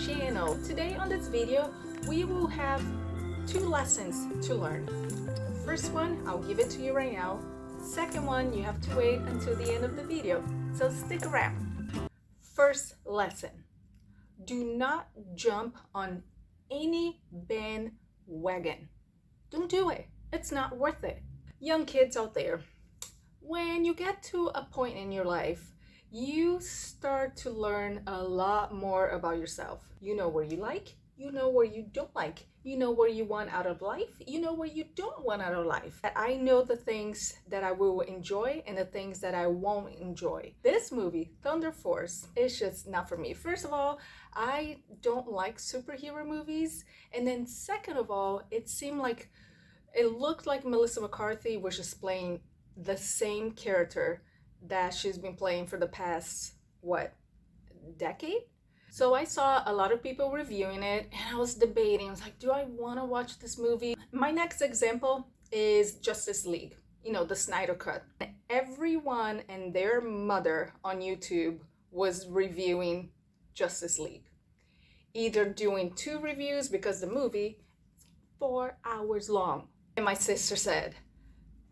channel. Today on this video, we will have two lessons to learn. First one, I'll give it to you right now. Second one, you have to wait until the end of the video, so stick around. First lesson, do not jump on any Ben Wagon. Don't do it. It's not worth it. Young kids out there, when you get to a point in your life, you start to learn a lot more about yourself. You know where you like, you know where you don't like, you know where you want out of life, you know where you don't want out of life. I know the things that I will enjoy and the things that I won't enjoy. This movie, Thunder Force, is just not for me. First of all, I don't like superhero movies. And then second of all, it looked like Melissa McCarthy was just playing the same character that she's been playing for the past, decade? So I saw a lot of people reviewing it and I was debating. I was like, do I want to watch this movie? My next example is Justice League, the Snyder Cut. Everyone and their mother on YouTube was reviewing Justice League. Either doing 2 reviews because the movie is 4 hours long. And my sister said,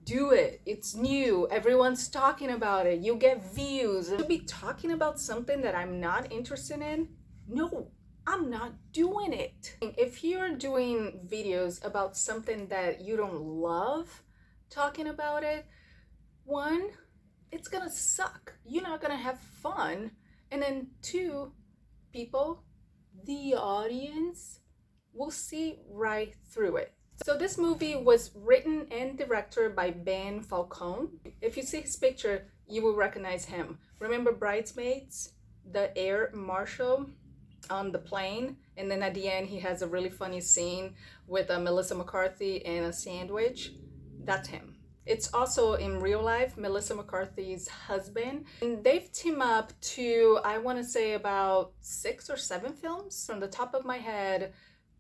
do it. It's new. Everyone's talking about it. You get views. To be talking about something that I'm not interested in? No, I'm not doing it. If you're doing videos about something that you don't love talking about it, 1, it's gonna suck. You're not gonna have fun. And then 2, people, the audience, will see right through it. So this movie was written and directed by Ben Falcone. If you see his picture, you will recognize him. Remember Bridesmaids? The air marshal on the plane? And then at the end, he has a really funny scene with Melissa McCarthy and a sandwich. That's him. It's also in real life, Melissa McCarthy's husband. And they've teamed up to, I want to say about 6 or 7 films. From the top of my head,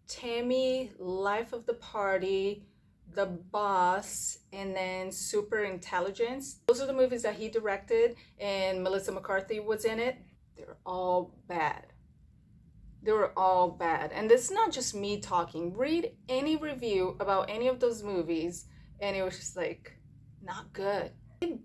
Tammy, Life of the Party, The Boss, and then Super Intelligence. Those are the movies that he directed and Melissa McCarthy was in it. They're all bad. They were all bad. And it's not just me talking. Read any review about any of those movies and it was just like, not good. It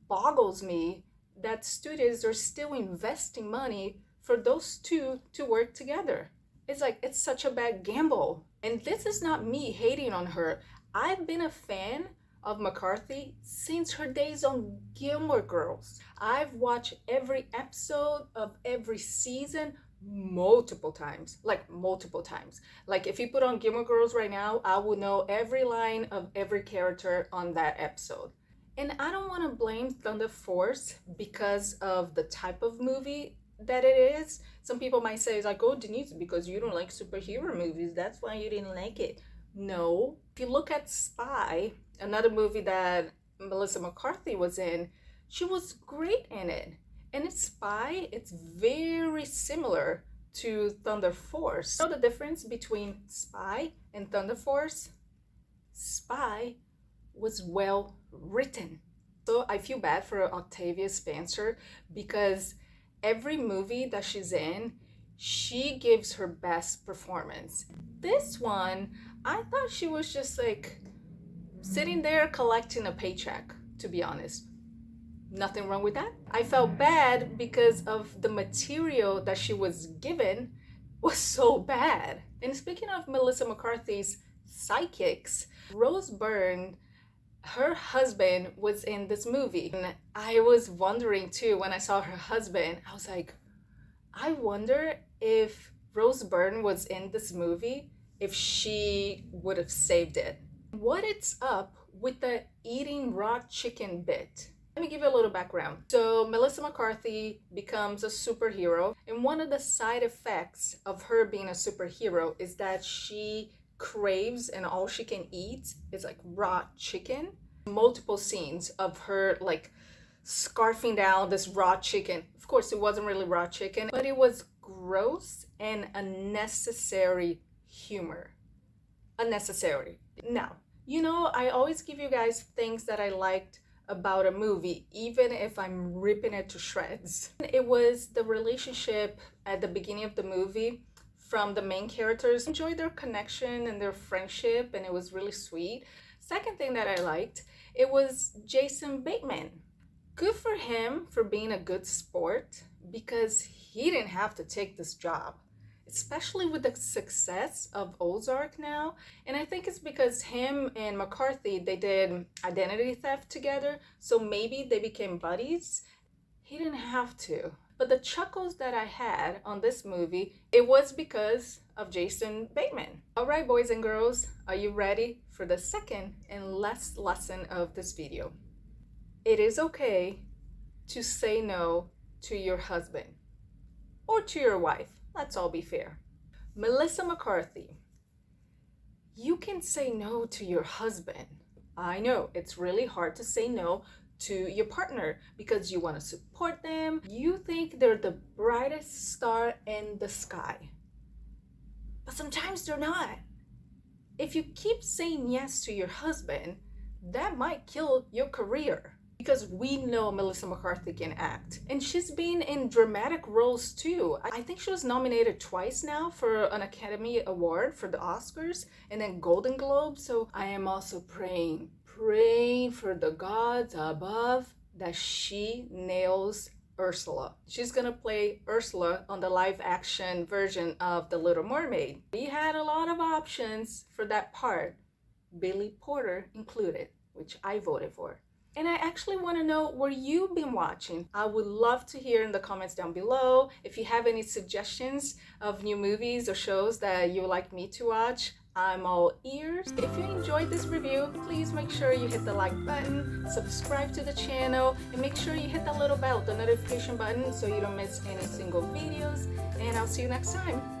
boggles me that studios are still investing money for those two to work together. It's like, it's such a bad gamble. And this is not me hating on her. I've been a fan of McCarthy since her days on Gilmore Girls. I've watched every episode of every season multiple times. Like if you put on Gilmore Girls right now, I would know every line of every character on that episode. And I don't want to blame Thunder Force because of the type of movie that it is. Some people might say, it's like, oh, Denise, because you don't like superhero movies, that's why you didn't like it. No. If you look at Spy, another movie that Melissa McCarthy was in, she was great in it. And in Spy, it's very similar to Thunder Force. You know the difference between Spy and Thunder Force? Spy was well written. So I feel bad for Octavia Spencer because every movie that she's in, she gives her best performance. This one, I thought she was just like sitting there collecting a paycheck, to be honest. Nothing wrong with that. I felt bad because of the material that she was given was so bad. And speaking of Melissa McCarthy's sidekicks, Rose Byrne, her husband was in this movie. And I was wondering too, when I saw her husband, I was like, I wonder if Rose Byrne was in this movie, if she would have saved it. What it's up with the eating raw chicken bit? Let me give you a little background. So Melissa McCarthy becomes a superhero, and one of the side effects of her being a superhero is that she craves and all she can eat is like raw chicken. Multiple scenes of her like scarfing down this raw chicken. Of course, it wasn't really raw chicken, but it was gross and unnecessary humor. Unnecessary. Now, I always give you guys things that I liked about a movie, even if I'm ripping it to shreds. It was the relationship at the beginning of the movie from the main characters. I enjoyed their connection and their friendship, and it was really sweet. Second thing that I liked, it was Jason Bateman. Good for him for being a good sport, because he didn't have to take this job, especially with the success of Ozark now. And I think it's because him and McCarthy, they did identity theft together, so maybe they became buddies. He didn't have to. But the chuckles that I had on this movie, it was because of Jason Bateman. All right, boys and girls, are you ready for the second and last lesson of this video? It is okay to say no to your husband or to your wife. Let's all be fair. Melissa McCarthy, you can say no to your husband. I know it's really hard to say no to your partner because you want to support them. You think they're the brightest star in the sky. But sometimes they're not. If you keep saying yes to your husband, that might kill your career. Because we know Melissa McCarthy can act. And she's been in dramatic roles too. I think she was nominated twice now for an Academy Award for the Oscars and then Golden Globe. So I am also praying for the gods above that she nails Ursula. She's gonna play Ursula on the live action version of The Little Mermaid. We had a lot of options for that part, Billy Porter included, which I voted for. And I actually want to know where you've been watching. I would love to hear in the comments down below. If you have any suggestions of new movies or shows that you would like me to watch, I'm all ears. If you enjoyed this review, please make sure you hit the like button, subscribe to the channel, and make sure you hit the little bell, the notification button, so you don't miss any single videos. And I'll see you next time.